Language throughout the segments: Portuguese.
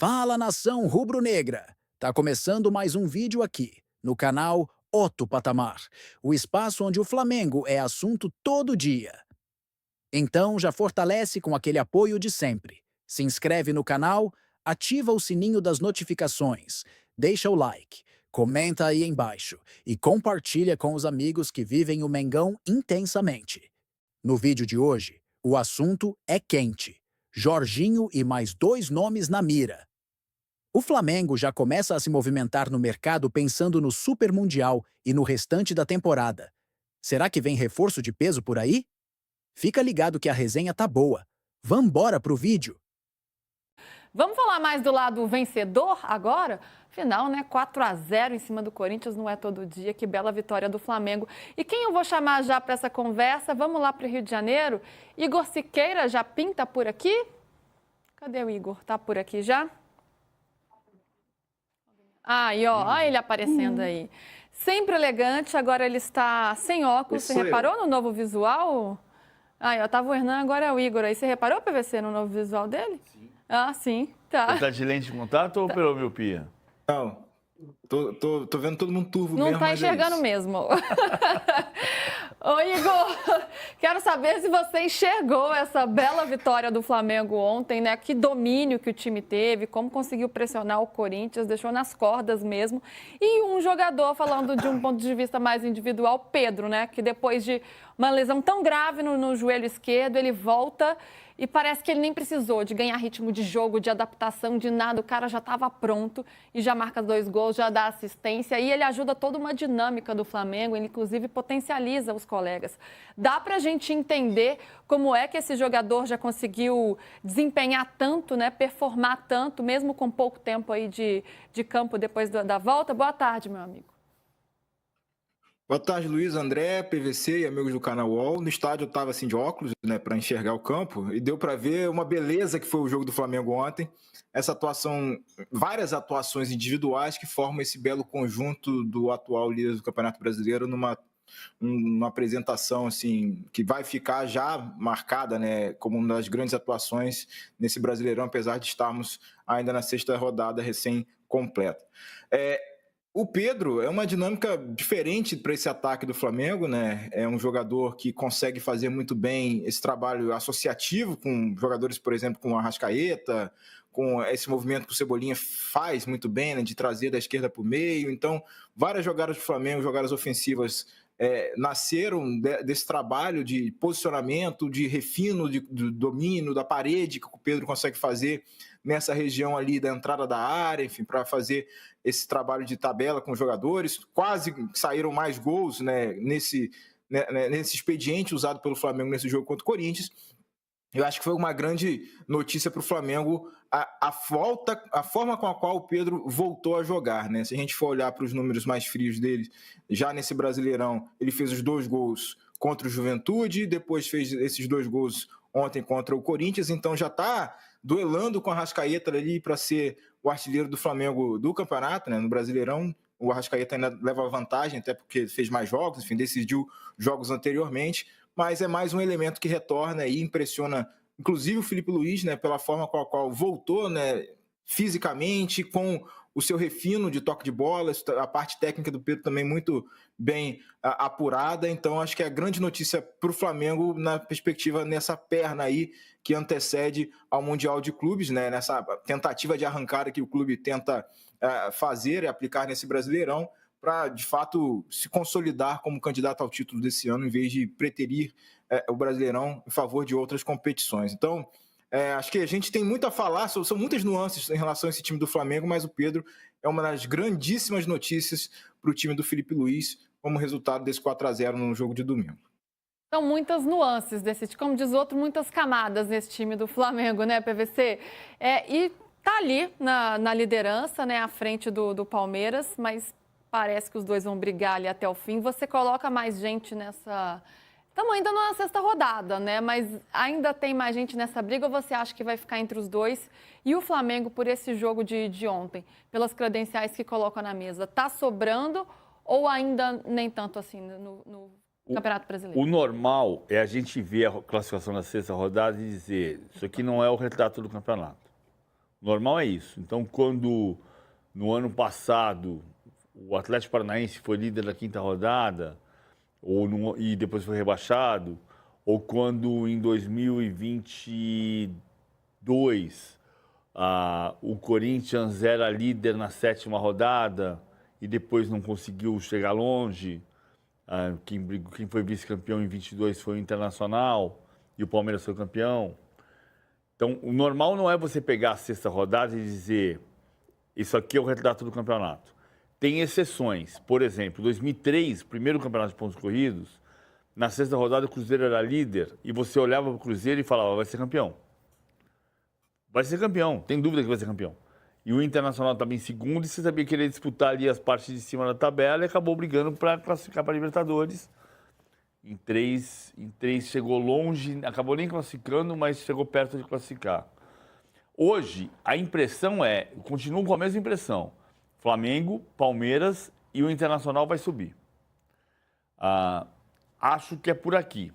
Fala, nação rubro-negra! Tá começando mais um vídeo aqui, no canal Otto Patamar, o espaço onde o Flamengo é assunto todo dia. Então já fortalece com aquele apoio de sempre. Se inscreve no canal, ativa o sininho das notificações, deixa o like, comenta aí embaixo e compartilha com os amigos que vivem o Mengão intensamente. No vídeo de hoje, o assunto é quente. Jorginho e mais dois nomes na mira. O Flamengo já começa a se movimentar no mercado pensando no Super Mundial e no restante da temporada. Será que vem reforço de peso por aí? Fica ligado que a resenha tá boa. Vambora pro vídeo! Vamos falar mais do lado vencedor agora? Afinal, né, 4-0 em cima do Corinthians não é todo dia. Que bela vitória do Flamengo. E quem eu vou chamar já para essa conversa? Vamos lá para o Rio de Janeiro. Igor Siqueira já pinta por aqui? Cadê o Igor? Tá por aqui já? Aí, ó, olha ele aparecendo aí. Sempre elegante, agora ele está sem óculos. Você reparou no novo visual? Aí, ó, tava o Hernan, agora é o Igor aí. Você reparou, PVC, no novo visual dele? Sim. Ah, sim, tá. Você tá de lente de contato ou pela miopia? Não, tô vendo todo mundo turvo Não mesmo, tá mas é enxergando isso. mesmo. Ô, Igor, quero saber se você enxergou essa bela vitória do Flamengo ontem, né? Que domínio que o time teve, como conseguiu pressionar o Corinthians, deixou nas cordas mesmo. E um jogador, falando de um ponto de vista mais individual, Pedro, né? Que depois de uma lesão tão grave no joelho esquerdo, ele volta e parece que ele nem precisou de ganhar ritmo de jogo, de adaptação, de nada. O cara já estava pronto e já marca 2 gols, já dá assistência. E ele ajuda toda uma dinâmica do Flamengo, ele inclusive potencializa os colegas. Dá para a gente entender como é que esse jogador já conseguiu desempenhar tanto, né, performar tanto, mesmo com pouco tempo aí de campo depois da volta? Boa tarde, meu amigo. Boa tarde, Luiz, André, PVC e amigos do canal UOL. No estádio eu estava assim de óculos, né, para enxergar o campo e deu para ver uma beleza que foi o jogo do Flamengo ontem. Essa atuação, várias atuações individuais que formam esse belo conjunto do atual líder do Campeonato Brasileiro numa apresentação assim que vai ficar já marcada, né, como uma das grandes atuações nesse Brasileirão, apesar de estarmos ainda na sexta rodada recém-completa. O Pedro é uma dinâmica diferente para esse ataque do Flamengo, né? É um jogador que consegue fazer muito bem esse trabalho associativo com jogadores, por exemplo, com o Arrascaeta, com esse movimento que o Cebolinha faz muito bem, né? De trazer da esquerda para o meio. Então, várias jogadas do Flamengo, jogadas ofensivas, nasceram desse trabalho de posicionamento, de refino, do domínio, da parede que o Pedro consegue fazer nessa região ali da entrada da área, enfim, para fazer esse trabalho de tabela com os jogadores. Quase saíram mais gols, né, nesse expediente usado pelo Flamengo nesse jogo contra o Corinthians. Eu acho que foi uma grande notícia para o Flamengo a forma com a qual o Pedro voltou a jogar, né? Se a gente for olhar para os números mais frios dele, já nesse Brasileirão, ele fez os 2 gols contra o Juventude, depois fez esses 2 gols ontem contra o Corinthians, então já está duelando com a Arrascaeta ali para ser o artilheiro do Flamengo do campeonato, né? No Brasileirão, o Arrascaeta ainda leva vantagem, até porque fez mais jogos, enfim, decidiu jogos anteriormente, mas é mais um elemento que retorna e impressiona, inclusive o Filipe Luís, né, pela forma com a qual voltou, né, fisicamente, com o seu refino de toque de bola, a parte técnica do Pedro também muito bem apurada. Então, acho que é a grande notícia para o Flamengo na perspectiva nessa perna aí que antecede ao Mundial de Clubes, né, nessa tentativa de arrancada que o clube tenta fazer e aplicar nesse Brasileirão, para, de fato, se consolidar como candidato ao título desse ano, em vez de preterir o Brasileirão em favor de outras competições. Então, acho que a gente tem muito a falar, são muitas nuances em relação a esse time do Flamengo, mas o Pedro é uma das grandíssimas notícias para o time do Filipe Luís, como resultado desse 4-0 no jogo de domingo. São muitas nuances desse, como diz o outro, muitas camadas nesse time do Flamengo, né, PVC? E tá ali na liderança, né, à frente do Palmeiras, mas parece que os dois vão brigar ali até o fim. Você coloca mais gente nessa... Estamos ainda na sexta rodada, né? Mas ainda tem mais gente nessa briga ou você acha que vai ficar entre os dois? E o Flamengo, por esse jogo de ontem, pelas credenciais que coloca na mesa, tá sobrando ou ainda nem tanto assim no Campeonato Brasileiro? O normal é a gente ver a classificação na sexta rodada e dizer isso aqui não é o retrato do campeonato. Normal é isso. Então, quando no ano passado o Atlético Paranaense foi líder da 5ª rodada e depois foi rebaixado, ou quando em 2022 o Corinthians era líder na 7ª rodada e depois não conseguiu chegar longe, quem foi vice-campeão em 22 foi o Internacional e o Palmeiras foi campeão. Então, o normal não é você pegar a 6ª rodada e dizer isso aqui é o retrato do campeonato. Tem exceções. Por exemplo, 2003, primeiro campeonato de pontos corridos, na 6ª rodada o Cruzeiro era líder e você olhava para o Cruzeiro e falava, vai ser campeão. Vai ser campeão, tem dúvida que vai ser campeão. E o Internacional estava em segundo e você sabia que ele ia disputar ali as partes de cima da tabela e acabou brigando para classificar para a Libertadores. Em três chegou longe, acabou nem classificando, mas chegou perto de classificar. Hoje, a impressão continuam com a mesma impressão. Flamengo, Palmeiras e o Internacional vai subir. Acho que é por aqui.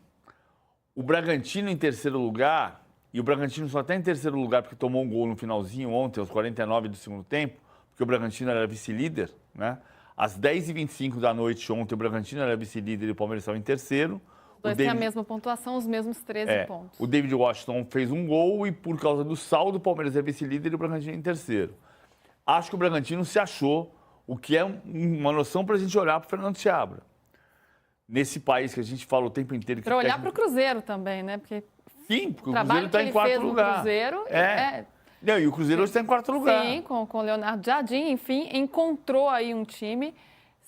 O Bragantino em terceiro lugar, e o Bragantino só está em terceiro lugar porque tomou um gol no finalzinho ontem, aos 49 do segundo tempo, porque o Bragantino era vice-líder, né? Às 10h25 da noite ontem, o Bragantino era vice-líder e o Palmeiras estava em terceiro. Os dois têm a mesma pontuação, os mesmos 13 pontos. O David Washington fez um gol e, por causa do saldo, o Palmeiras é vice-líder e o Bragantino em terceiro. Acho que o Bragantino se achou, o que é uma noção para a gente olhar para o Fernando Seabra. Nesse país que a gente fala o tempo inteiro... Para olhar para o Cruzeiro também, né? Porque sim, porque o Cruzeiro está em quarto lugar. Cruzeiro Não, e o Cruzeiro hoje está em quarto lugar. Sim, com o Leonardo Jardim, enfim, encontrou aí um time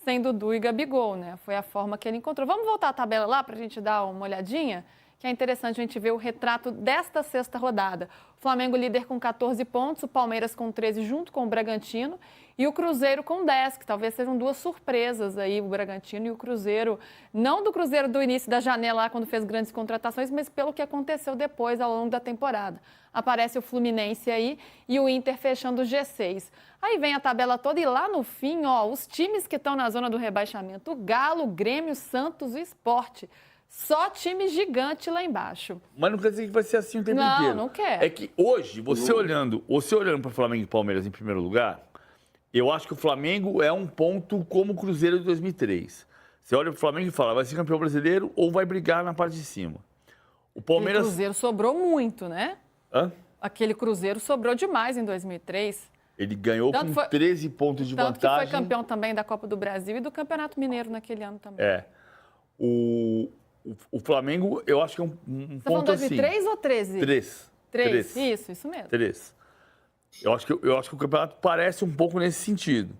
sem Dudu e Gabigol, né? Foi a forma que ele encontrou. Vamos voltar à tabela lá para a gente dar uma olhadinha? Que é interessante a gente ver o retrato desta 6ª rodada. O Flamengo líder com 14 pontos, o Palmeiras com 13 junto com o Bragantino e o Cruzeiro com 10, que talvez sejam duas surpresas aí, o Bragantino e o Cruzeiro. Não do Cruzeiro do início da janela lá, quando fez grandes contratações, mas pelo que aconteceu depois, ao longo da temporada. Aparece o Fluminense aí e o Inter fechando o G6. Aí vem a tabela toda e lá no fim, ó, os times que estão na zona do rebaixamento, o Galo, o Grêmio, Santos e o Sport. Só time gigante lá embaixo. Mas não quer dizer que vai ser assim o tempo inteiro. Não quer. É que hoje, você olhando para o Flamengo e Palmeiras em primeiro lugar, eu acho que o Flamengo é um ponto como o Cruzeiro de 2003. Você olha para o Flamengo e fala, vai ser campeão brasileiro ou vai brigar na parte de cima. O Palmeiras... O Cruzeiro sobrou muito, né? Hã? Aquele Cruzeiro sobrou demais em 2003. Ele ganhou com 13 pontos de vantagem. Tanto que foi campeão também da Copa do Brasil e do Campeonato Mineiro naquele ano também. O Flamengo, eu acho que é um ponto assim. Você falou 2003 ou 13? 3. Isso mesmo. 3. Eu acho que o campeonato parece um pouco nesse sentido.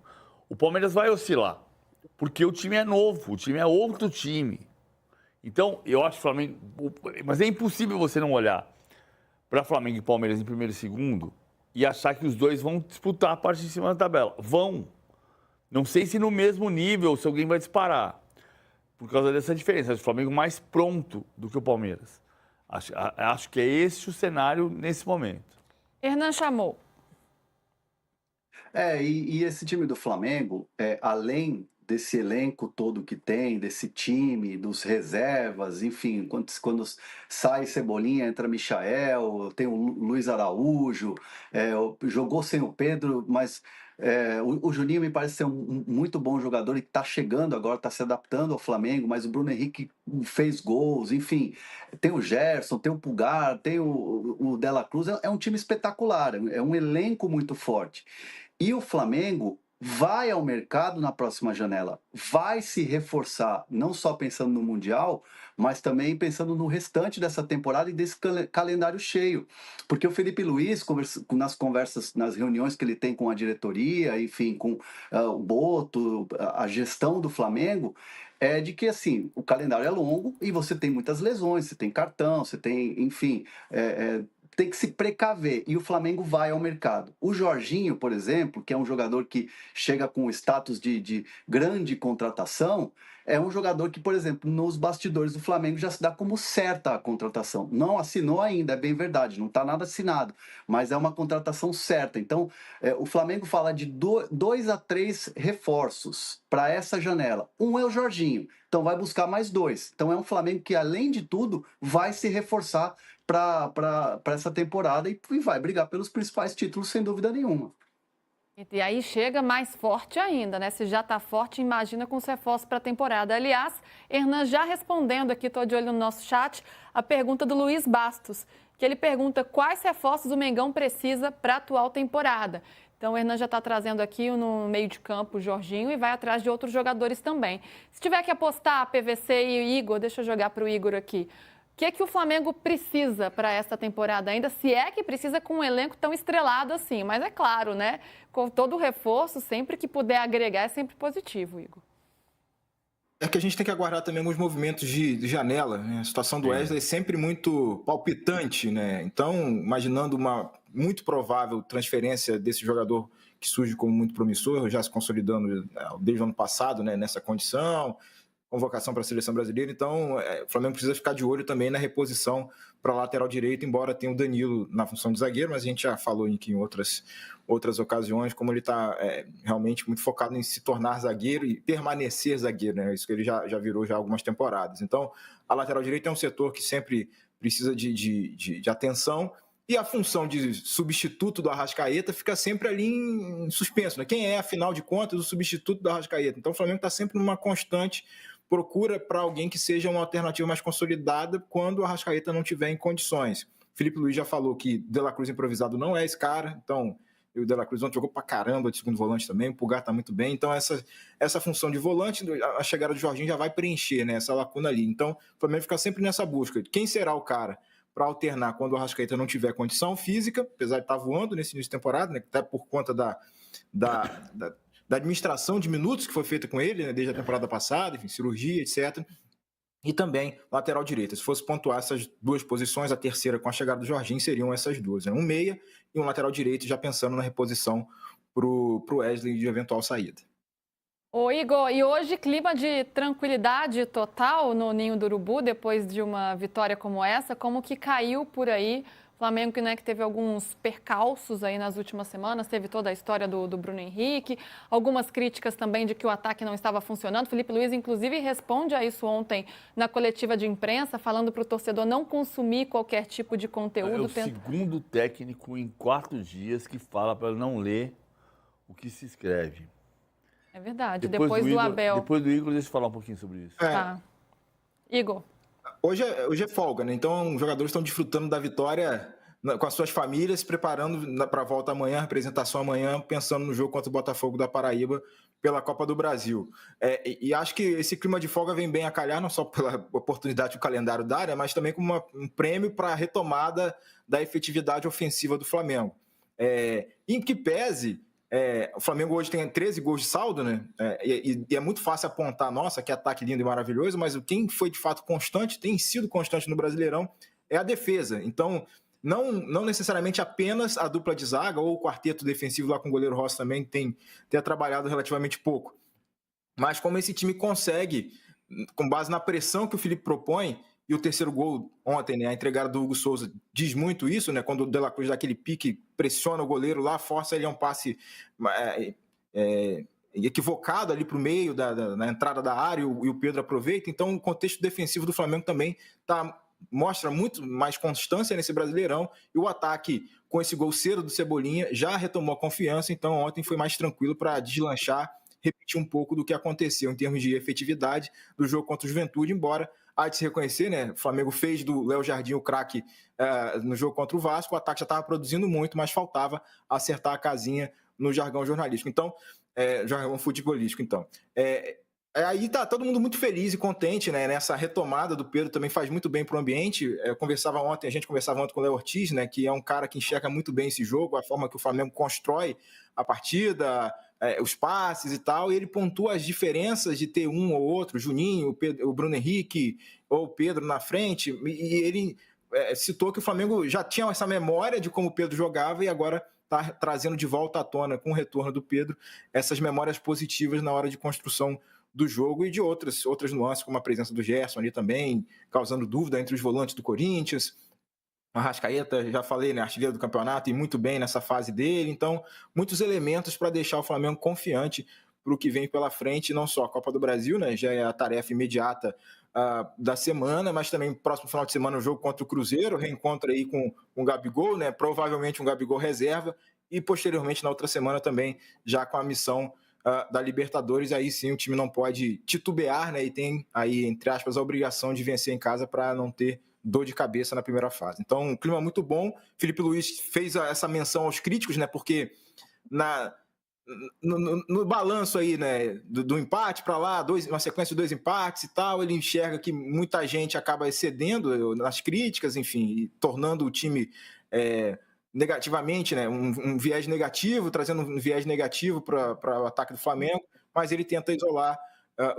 O Palmeiras vai oscilar, porque o time é novo, o time é outro time. Então, eu acho que o Flamengo... Mas é impossível você não olhar para Flamengo e Palmeiras em primeiro e segundo e achar que os dois vão disputar a parte de cima da tabela. Vão. Não sei se no mesmo nível, se alguém vai disparar. Por causa dessa diferença. Acho o Flamengo mais pronto do que o Palmeiras. Acho que é esse o cenário nesse momento. Hernan chamou. E esse time do Flamengo, além desse elenco todo que tem, desse time, dos reservas, enfim, quando sai Cebolinha, entra Michael, tem o Luiz Araújo, jogou sem o Pedro, mas o Juninho me parece ser um muito bom jogador e está chegando agora, está se adaptando ao Flamengo, mas o Bruno Henrique fez gols, enfim, tem o Gerson, tem o Pulgar, tem o Dela Cruz, é um time espetacular, é um elenco muito forte. E o Flamengo vai ao mercado na próxima janela, vai se reforçar, não só pensando no Mundial, mas também pensando no restante dessa temporada e desse calendário cheio. Porque o Felipe Luiz, nas conversas, nas reuniões que ele tem com a diretoria, enfim, com o Boto, a gestão do Flamengo, é de que, assim, o calendário é longo e você tem muitas lesões, você tem cartão, você tem, enfim... tem que se precaver, e o Flamengo vai ao mercado. O Jorginho, por exemplo, que é um jogador que chega com o status de grande contratação, é um jogador que, por exemplo, nos bastidores do Flamengo já se dá como certa a contratação. Não assinou ainda, é bem verdade, não está nada assinado, mas é uma contratação certa. Então, o Flamengo fala de 2 a 3 reforços para essa janela. Um é o Jorginho, então vai buscar mais 2. Então é um Flamengo que, além de tudo, vai se reforçar para essa temporada e vai brigar pelos principais títulos, sem dúvida nenhuma. E aí chega mais forte ainda, né? Se já está forte, imagina com os reforços para a temporada. Aliás, Hernan já respondendo aqui, estou de olho no nosso chat, a pergunta do Luiz Bastos, que ele pergunta quais reforços o Mengão precisa para a atual temporada. Então, o Hernan já está trazendo aqui no meio de campo o Jorginho e vai atrás de outros jogadores também. Se tiver que apostar PVC e o Igor, deixa eu jogar para o Igor aqui. O que o Flamengo precisa para esta temporada ainda, se é que precisa com um elenco tão estrelado assim? Mas é claro, né? Com todo o reforço, sempre que puder agregar é sempre positivo, Igor. É que a gente tem que aguardar também alguns movimentos de janela, né? A situação do Wesley é sempre muito palpitante, né? Então, imaginando uma muito provável transferência desse jogador que surge como muito promissor, já se consolidando desde o ano passado, né, nessa condição, convocação para a seleção brasileira. Então, o Flamengo precisa ficar de olho também na reposição para a lateral direito, embora tenha o Danilo na função de zagueiro, mas a gente já falou aqui em outras ocasiões como ele está realmente muito focado em se tornar zagueiro e permanecer zagueiro, né? Isso que ele já virou já algumas temporadas. Então, a lateral direita é um setor que sempre precisa de atenção, e a função de substituto do Arrascaeta fica sempre ali em suspenso, né? Quem é, afinal de contas, o substituto do Arrascaeta? Então, o Flamengo está sempre numa constante procura para alguém que seja uma alternativa mais consolidada quando o Arrascaeta não tiver em condições. Felipe Luiz já falou que De La Cruz improvisado não é esse cara, então o De La Cruz ontem jogou pra caramba de segundo volante também, o Pulgar tá muito bem, então essa função de volante, a chegada do Jorginho já vai preencher, né, essa lacuna ali. Então o Flamengo fica sempre nessa busca. Quem será o cara para alternar quando o Arrascaeta não tiver condição física, apesar de estar voando nesse início de temporada, né, até por conta da administração de minutos que foi feita com ele, né, desde a temporada passada, enfim, cirurgia, etc. E também lateral direita. Se fosse pontuar essas duas posições, a terceira com a chegada do Jorginho seriam essas duas, né? Um meia e um lateral direito, já pensando na reposição para o Wesley de eventual saída. Ô Igor, e hoje clima de tranquilidade total no Ninho do Urubu, depois de uma vitória como essa, como que caiu por aí? O Flamengo, né, que teve alguns percalços aí nas últimas semanas, teve toda a história do Bruno Henrique, algumas críticas também de que o ataque não estava funcionando. Felipe Luiz, inclusive, responde a isso ontem na coletiva de imprensa, falando para o torcedor não consumir qualquer tipo de conteúdo. É o segundo técnico em 4 dias que fala para não ler o que se escreve. É verdade, depois do Abel. Depois do Igor, deixa eu falar um pouquinho sobre isso. Tá. Igor. Hoje é folga, né? Então os jogadores estão desfrutando da vitória com as suas famílias, se preparando para a volta amanhã, representação amanhã, pensando no jogo contra o Botafogo da Paraíba pela Copa do Brasil. E acho que esse clima de folga vem bem a calhar, não só pela oportunidade que o calendário dá, né, mas também como um prêmio para a retomada da efetividade ofensiva do Flamengo. Em que pese, o Flamengo hoje tem 13 gols de saldo, né? E é muito fácil apontar, nossa, que ataque lindo e maravilhoso, mas quem foi de fato constante, tem sido constante no Brasileirão, é a defesa. Então, não necessariamente apenas a dupla de zaga ou o quarteto defensivo lá com o goleiro Rossi também tem trabalhado relativamente pouco. Mas como esse time consegue, com base na pressão que o Felipe propõe, e o terceiro gol ontem, né, a entregada do Hugo Souza diz muito isso, né, quando o De La Cruz dá aquele pique, pressiona o goleiro lá, força ele a um passe equivocado ali para o meio na entrada da área e o Pedro aproveita. Então o contexto defensivo do Flamengo também mostra muito mais constância nesse Brasileirão, e o ataque com esse gol cedo do Cebolinha já retomou a confiança, então ontem foi mais tranquilo para deslanchar, repetir um pouco do que aconteceu em termos de efetividade do jogo contra o Juventude, embora há de se reconhecer, né? O Flamengo fez do Léo Jardim o craque no jogo contra o Vasco, o ataque já estava produzindo muito, mas faltava acertar a casinha no jargão jornalístico. Então, jargão futebolístico, então. Aí tá todo mundo muito feliz e contente, né? Nessa retomada do Pedro também faz muito bem para o ambiente. A gente conversava ontem com o Léo Ortiz, né? Que é um cara que enxerga muito bem esse jogo, a forma que o Flamengo constrói a partida, os passes e tal, e ele pontua as diferenças de ter um ou outro, Juninho, o Bruno Henrique ou o Pedro na frente, e ele citou que o Flamengo já tinha essa memória de como o Pedro jogava e agora está trazendo de volta à tona, com o retorno do Pedro, essas memórias positivas na hora de construção do jogo e de outras nuances, como a presença do Gerson ali também, causando dúvida entre os volantes do Corinthians. O Arrascaeta, já falei, né, artilheiro do campeonato e muito bem nessa fase dele. Então, muitos elementos para deixar o Flamengo confiante para o que vem pela frente, não só a Copa do Brasil, né, já é a tarefa imediata da semana, mas também próximo final de semana o jogo contra o Cruzeiro, reencontro aí com o Gabigol, né? Provavelmente um Gabigol reserva, e posteriormente na outra semana também já com a missão da Libertadores. Aí sim o time não pode titubear, né? E tem aí, entre aspas, a obrigação de vencer em casa para não ter dor de cabeça na primeira fase. Então, um clima muito bom. Felipe Luiz fez essa menção aos críticos, né? Porque no balanço aí, né, do empate para lá, uma sequência de 2 empates e tal, ele enxerga que muita gente acaba excedendo nas críticas, enfim, e tornando o time negativamente, né, um viés negativo, trazendo um viés negativo para o ataque do Flamengo, mas ele tenta isolar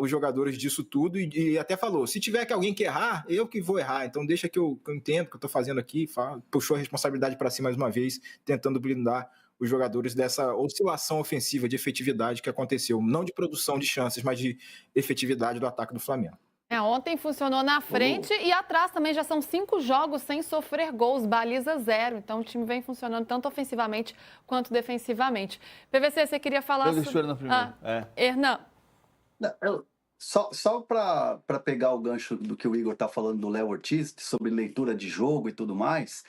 os jogadores disso tudo e até falou, se tiver que alguém que errar, eu que vou errar, então deixa que eu entendo o que eu estou fazendo aqui, puxou a responsabilidade para si mais uma vez, tentando blindar os jogadores dessa oscilação ofensiva de efetividade que aconteceu, não de produção de chances, mas de efetividade do ataque do Flamengo. Ontem funcionou na frente e atrás também já são 5 jogos sem sofrer gols, baliza 0. Então o time vem funcionando tanto ofensivamente quanto defensivamente. PVC, você queria falar sobre... Hernan. Só para pegar o gancho do que o Igor está falando do Léo Ortiz, sobre leitura de jogo e tudo mais,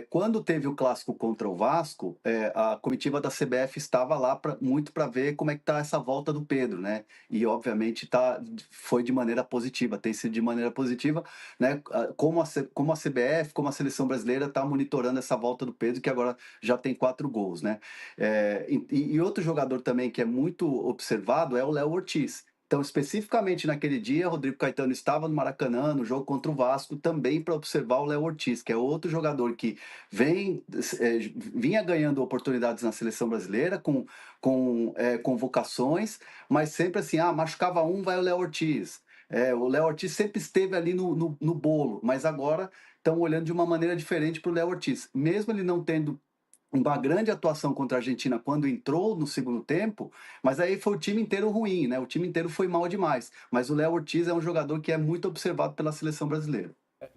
quando teve o clássico contra o Vasco, a comitiva da CBF estava lá muito para ver como é que está essa volta do Pedro, né? E obviamente foi de maneira positiva, tem sido de maneira positiva, né? Como a CBF, como a seleção brasileira está monitorando essa volta do Pedro, que agora já tem 4 gols, né? E outro jogador também que é muito observado é o Léo Ortiz. Então, especificamente naquele dia, Rodrigo Caetano estava no Maracanã, no jogo contra o Vasco, também para observar o Léo Ortiz, que é outro jogador que vinha ganhando oportunidades na seleção brasileira, com convocações, mas sempre assim, machucava um, vai o Léo Ortiz. O Léo Ortiz sempre esteve ali no bolo, mas agora estão olhando de uma maneira diferente para o Léo Ortiz. Mesmo ele não tendo uma grande atuação contra a Argentina quando entrou no segundo tempo, mas aí foi o time inteiro ruim, né? O time inteiro foi mal demais. Mas o Léo Ortiz é um jogador que é muito observado pela seleção brasileira.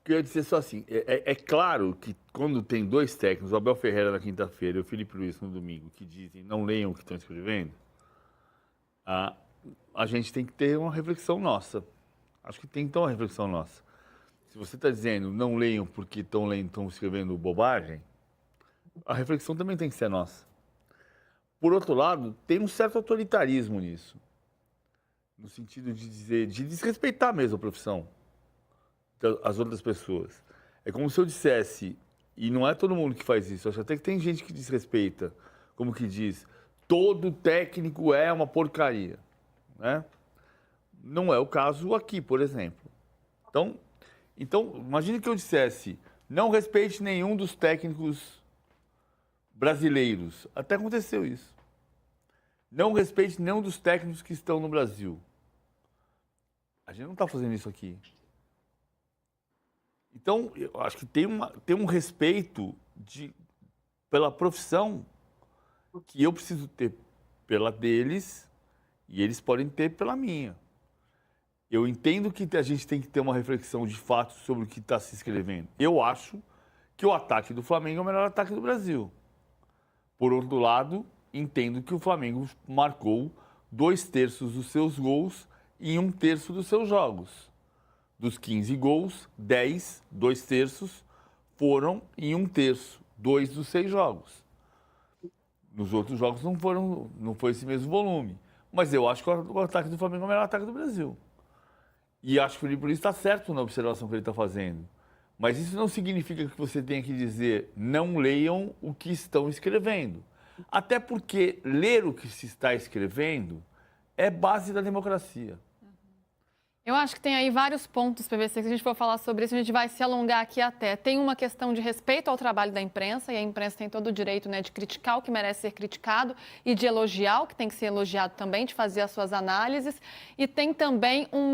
Eu ia dizer só assim, é claro que quando tem 2 técnicos, o Abel Ferreira na quinta-feira e o Felipe Luiz no domingo, que dizem não leiam o que estão escrevendo, a gente tem que ter uma reflexão nossa. Acho que tem que ter uma reflexão nossa. Se você está dizendo não leiam porque estão escrevendo bobagem, a reflexão também tem que ser nossa. Por outro lado, tem um certo autoritarismo nisso. No sentido de dizer, de desrespeitar mesmo a profissão das outras pessoas. É como se eu dissesse, e não é todo mundo que faz isso, acho até que tem gente que desrespeita, como que diz, todo técnico é uma porcaria, né? Não é o caso aqui, por exemplo. Então imagine que eu dissesse, não respeite nenhum dos técnicos brasileiros. Até aconteceu isso. Não respeite nenhum dos técnicos que estão no Brasil. A gente não está fazendo isso aqui. Então, eu acho que tem um respeito pela profissão que eu preciso ter pela deles e eles podem ter pela minha. Eu entendo que a gente tem que ter uma reflexão de fato sobre o que está se escrevendo. Eu acho que o ataque do Flamengo é o melhor ataque do Brasil. Por outro lado, entendo que o Flamengo marcou 2/3 dos seus gols em 1/3 dos seus jogos. Dos 15 gols, 10, 2/3, foram em 1/3, 2 dos 6 jogos. Nos outros jogos não foi esse mesmo volume. Mas eu acho que o ataque do Flamengo é o melhor ataque do Brasil. E acho que o Felipe Luiz está certo na observação que ele está fazendo. Mas isso não significa que você tenha que dizer não leiam o que estão escrevendo. Até porque ler o que se está escrevendo é base da democracia. Eu acho que tem aí vários pontos, PVC, que se a gente for falar sobre isso, a gente vai se alongar aqui até. Tem uma questão de respeito ao trabalho da imprensa, e a imprensa tem todo o direito, né, de criticar o que merece ser criticado e de elogiar o que tem que ser elogiado também, de fazer as suas análises. E tem também um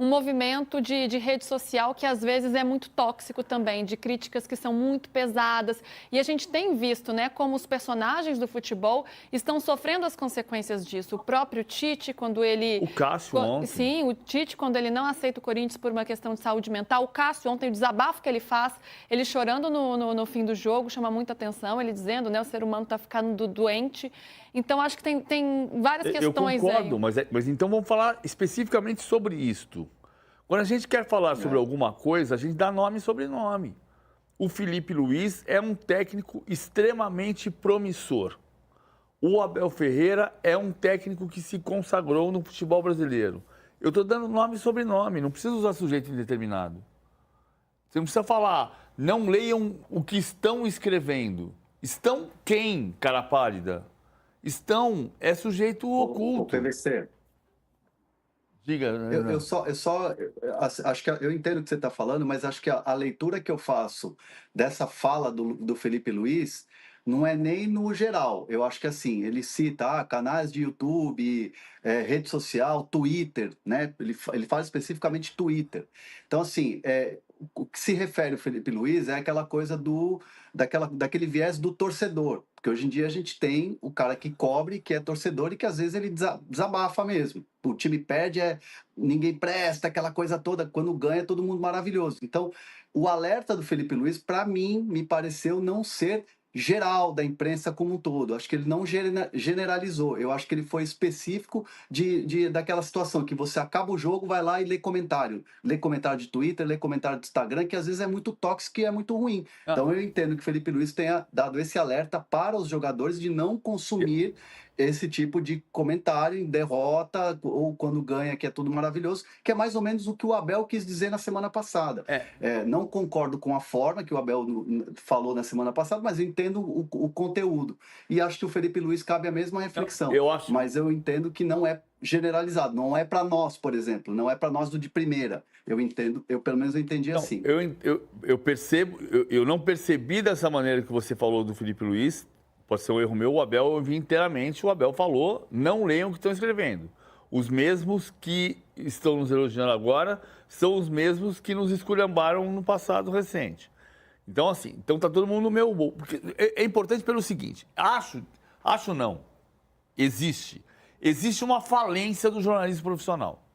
movimento de rede social que às vezes é muito tóxico também, de críticas que são muito pesadas. E a gente tem visto, né, como os personagens do futebol estão sofrendo as consequências disso. O próprio Tite, quando ele... O Cássio ontem. Sim, o Tite, quando ele não aceita o Corinthians por uma questão de saúde mental. O Cássio, ontem, o desabafo que ele faz, ele chorando no fim do jogo, chama muita atenção, ele dizendo, né, o ser humano está ficando doente. Então, acho que tem várias questões aí. Eu concordo, mas então vamos falar especificamente sobre isto. Quando a gente quer falar sobre alguma coisa, a gente dá nome e sobrenome. O Felipe Luiz é um técnico extremamente promissor. O Abel Ferreira é um técnico que se consagrou no futebol brasileiro. Eu estou dando nome e sobrenome, não precisa usar sujeito indeterminado. Você não precisa falar, não leiam o que estão escrevendo. Estão quem, cara pálida? Estão, é sujeito oculto. O PVC. Diga. Acho que eu entendo o que você está falando, mas acho que a leitura que eu faço dessa fala do Felipe Luiz não é nem no geral. Eu acho que assim, ele cita canais de YouTube, rede social, Twitter, né? Ele fala especificamente Twitter. Então, assim, o que se refere ao Felipe Luiz é aquela coisa daquele viés do torcedor. Porque hoje em dia a gente tem o cara que cobre, que é torcedor e que às vezes ele desabafa mesmo. O time perde, ninguém presta, aquela coisa toda. Quando ganha, é todo mundo maravilhoso. Então, o alerta do Felipe Luiz, para mim, me pareceu não ser geral da imprensa como um todo. Acho que ele não generalizou. Eu acho que ele foi específico daquela situação que você acaba o jogo, vai lá e lê comentário. Lê comentário de Twitter, lê comentário de Instagram, que às vezes é muito tóxico e é muito ruim. Então eu entendo que o Felipe Luiz tenha dado esse alerta para os jogadores de não consumir esse tipo de comentário em derrota ou quando ganha, que é tudo maravilhoso, que é mais ou menos o que o Abel quis dizer na semana passada. Não concordo com a forma que o Abel falou na semana passada, mas eu entendo o conteúdo. E acho que o Felipe Luiz cabe a mesma reflexão. Mas eu entendo que não é generalizado, não é para nós, por exemplo, não é para nós do de primeira. Pelo menos eu entendi assim. Eu percebo, eu não percebi dessa maneira que você falou do Felipe Luiz. Pode ser um erro meu, o Abel eu vi inteiramente, o Abel falou, não leiam o que estão escrevendo. Os mesmos que estão nos elogiando agora são os mesmos que nos esculhambaram no passado recente. Então, assim, tá todo mundo no meu bolso. Porque é importante pelo seguinte, acho não, existe uma falência do jornalismo profissional.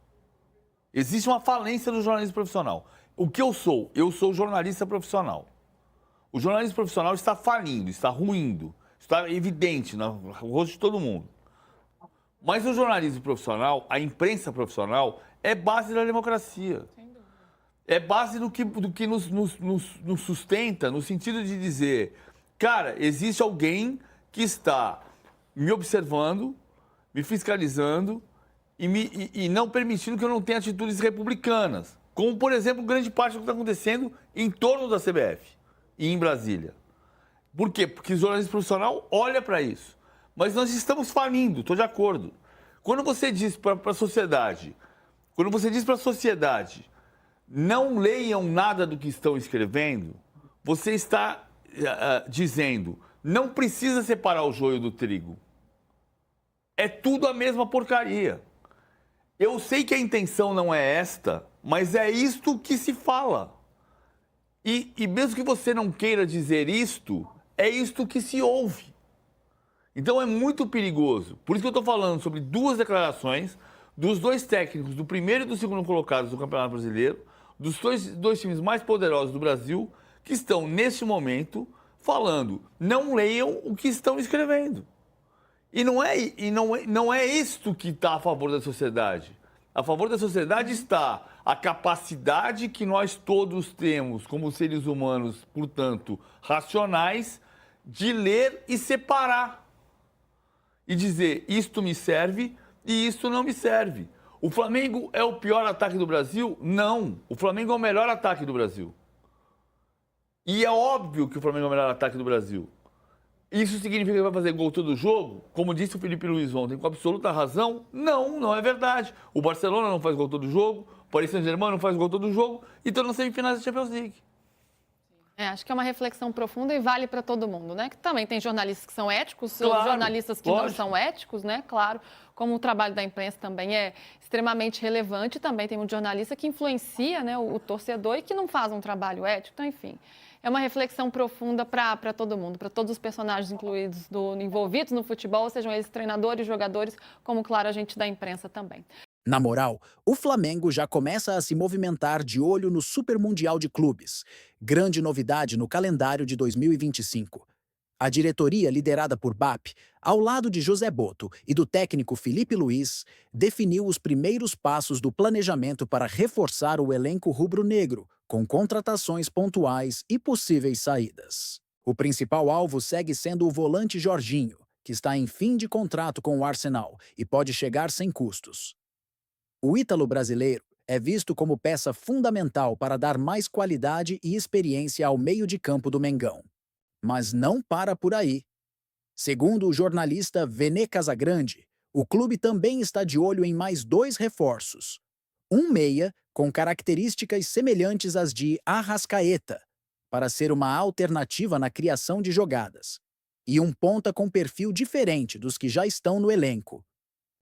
Existe uma falência do jornalismo profissional. O que eu sou? Eu sou jornalista profissional. O jornalismo profissional está falindo, está ruindo. Está evidente no rosto de todo mundo. Mas o jornalismo profissional, a imprensa profissional, é base da democracia. É base do que nos sustenta, no sentido de dizer, cara, existe alguém que está me observando, me fiscalizando e não permitindo que eu não tenha atitudes republicanas. Como, por exemplo, grande parte do que está acontecendo em torno da CBF e em Brasília. Por quê? Porque o jornalismo profissional olha para isso. Mas nós estamos falindo, estou de acordo. Quando você diz para a sociedade, não leiam nada do que estão escrevendo, você está dizendo, não precisa separar o joio do trigo. É tudo a mesma porcaria. Eu sei que a intenção não é esta, mas é isto que se fala. E mesmo que você não queira dizer isto, é isto que se ouve. Então é muito perigoso. Por isso que eu estou falando sobre duas declarações dos dois técnicos, do primeiro e do segundo colocados do Campeonato Brasileiro, dos dois times mais poderosos do Brasil, que estão, neste momento, falando, não leiam o que estão escrevendo. E não é isto que está a favor da sociedade. A favor da sociedade está a capacidade que nós todos temos, como seres humanos, portanto, racionais, de ler e separar. E dizer, isto me serve e isto não me serve. O Flamengo é o pior ataque do Brasil? Não. O Flamengo é o melhor ataque do Brasil. E é óbvio que o Flamengo é o melhor ataque do Brasil. Isso significa que vai fazer gol todo jogo? Como disse o Felipe Luiz ontem, com absoluta razão? Não, não é verdade. O Barcelona não faz gol todo jogo, o Paris Saint-Germain não faz gol todo jogo e estão nas semifinais da Champions League. Acho que é uma reflexão profunda e vale para todo mundo, né? Que também tem jornalistas que são éticos, claro, jornalistas que não são éticos, né? Claro, como o trabalho da imprensa também é extremamente relevante, também tem um jornalista que influencia, né, o torcedor e que não faz um trabalho ético, então, enfim. É uma reflexão profunda para todo mundo, para todos os personagens envolvidos no futebol, sejam eles treinadores, jogadores, como, claro, a gente da imprensa também. Na moral, o Flamengo já começa a se movimentar de olho no Super Mundial de Clubes. Grande novidade no calendário de 2025. A diretoria, liderada por BAP, ao lado de José Boto e do técnico Felipe Luiz, definiu os primeiros passos do planejamento para reforçar o elenco rubro-negro, com contratações pontuais e possíveis saídas. O principal alvo segue sendo o volante Jorginho, que está em fim de contrato com o Arsenal e pode chegar sem custos. O ítalo-brasileiro é visto como peça fundamental para dar mais qualidade e experiência ao meio de campo do Mengão. Mas não para por aí. Segundo o jornalista Vene Casagrande, o clube também está de olho em mais 2 reforços. Um meia com características semelhantes às de Arrascaeta, para ser uma alternativa na criação de jogadas, e um ponta com perfil diferente dos que já estão no elenco.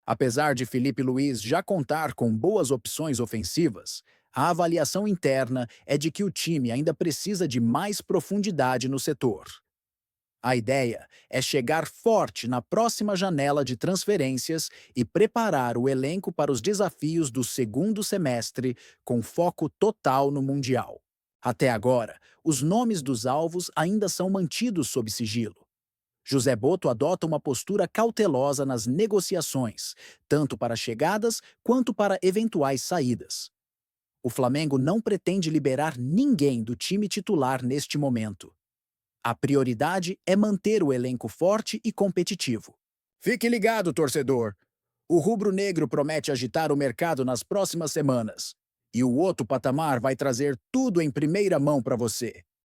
Apesar de Felipe Luiz já contar com boas opções ofensivas, a avaliação interna é de que o time ainda precisa de mais profundidade no setor. A ideia é chegar forte na próxima janela de transferências e preparar o elenco para os desafios do segundo semestre, com foco total no Mundial. Até agora, os nomes dos alvos ainda são mantidos sob sigilo. José Boto adota uma postura cautelosa nas negociações, tanto para chegadas quanto para eventuais saídas. O Flamengo não pretende liberar ninguém do time titular neste momento. A prioridade é manter o elenco forte e competitivo. Fique ligado, torcedor! O rubro-negro promete agitar o mercado nas próximas semanas. E o Outro Patamar vai trazer tudo em primeira mão para você.